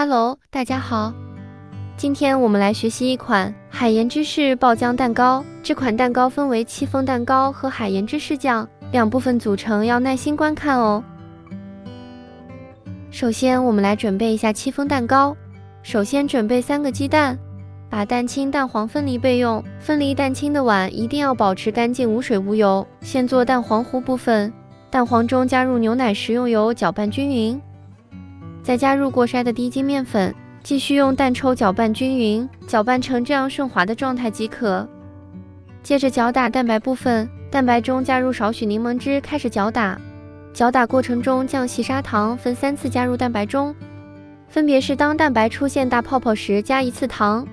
Hello，大家好。今天我们来学习一款海盐芝士爆浆蛋糕。这款蛋糕分为戚风蛋糕和海盐芝士酱两部分组成，要耐心观看哦。首先，我们来准备一下戚风蛋糕。首先准备3个鸡蛋，把蛋清、蛋黄分离备用。分离蛋清的碗一定要保持干净，无水无油。先做蛋黄糊部分，蛋黄中加入牛奶、食用油，搅拌均匀。再加入过筛的低筋面粉，继续用蛋抽搅拌均匀，搅拌成这样顺滑的状态即可。接着搅打蛋白部分，蛋白中加入少许柠檬汁，开始搅打。搅打过程中降细砂糖，分3次加入蛋白中，分别是当蛋白出现大泡泡时加1次糖，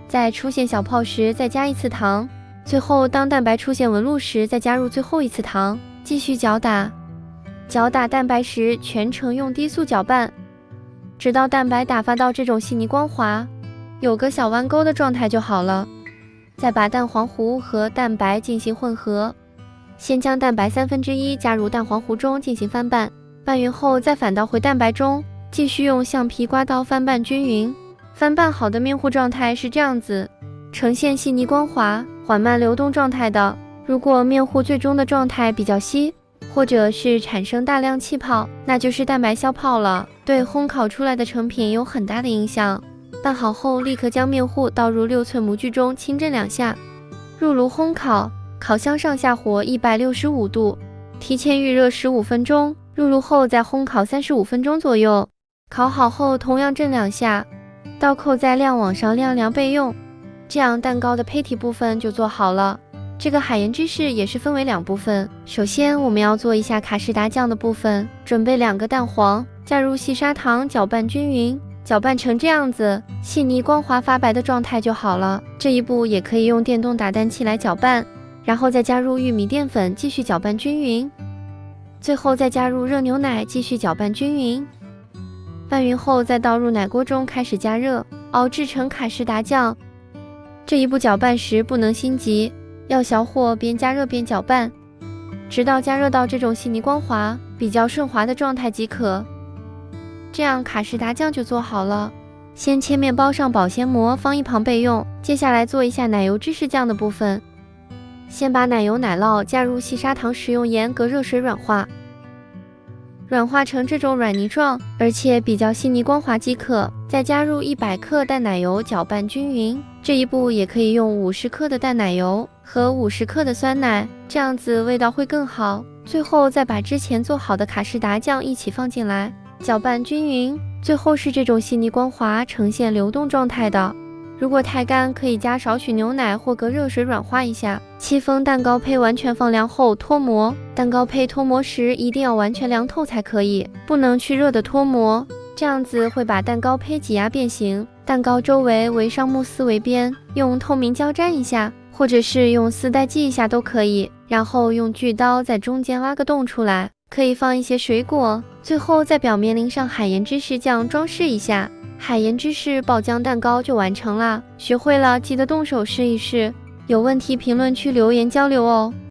在出现小泡时再加1次糖，最后当蛋白出现纹路时再加入最后1次糖，继续搅打。搅打蛋白时全程用低速搅拌，直到蛋白打发到这种细腻光滑，有个小弯钩的状态就好了。再把蛋黄糊和蛋白进行混合，先将蛋白1/3加入蛋黄糊中进行翻拌，拌匀后再反倒回蛋白中，继续用橡皮刮刀翻拌均匀。翻拌好的面糊状态是这样子，呈现细腻光滑、缓慢流动状态的。如果面糊最终的状态比较稀，或者是产生大量气泡，那就是蛋白消泡了，对烘烤出来的成品有很大的影响。拌好后，立刻将面糊倒入6寸模具中，轻震2下，入炉烘烤。烤箱上下火165度，提前预热15分钟。入炉后再烘烤35分钟左右。烤好后同样震2下，倒扣在晾网上晾凉备用。这样蛋糕的胚体部分就做好了。这个海盐芝士也是分为2部分，首先我们要做一下卡士达酱的部分，准备2个蛋黄，加入细砂糖，搅拌均匀，搅拌成这样子细腻光滑发白的状态就好了。这一步也可以用电动打蛋器来搅拌，然后再加入玉米淀粉，继续搅拌均匀，最后再加入热牛奶，继续搅拌均匀。拌匀后再倒入奶锅中开始加热，熬制成卡士达酱。这一步搅拌时不能心急，要小火边加热边搅拌，直到加热到这种细腻光滑、比较顺滑的状态即可。这样卡士达酱就做好了。先切面包上保鲜膜，放一旁备用。接下来做一下奶油芝士酱的部分。先把奶油奶酪加入细砂糖、食用盐，隔热水软化，软化成这种软泥状，而且比较细腻光滑即可。再加入100克淡奶油，搅拌均匀。这一步也可以用50克的淡奶油和50克的酸奶，这样子味道会更好。最后再把之前做好的卡士达酱一起放进来，搅拌均匀。最后是这种细腻光滑、呈现流动状态的。如果太干，可以加少许牛奶或隔热水软化一下。戚风蛋糕胚完全放凉后脱模，蛋糕胚脱模时一定要完全凉透才可以，不能去热的脱模，这样子会把蛋糕胚挤压变形。蛋糕周围围上慕斯围边，用透明胶粘一下，或者是用丝带系一下都可以。然后用锯刀在中间挖个洞出来，可以放一些水果。最后在表面淋上海盐芝士酱，装饰一下。海盐芝士爆浆蛋糕就完成啦！学会了记得动手试一试，有问题评论区留言交流哦。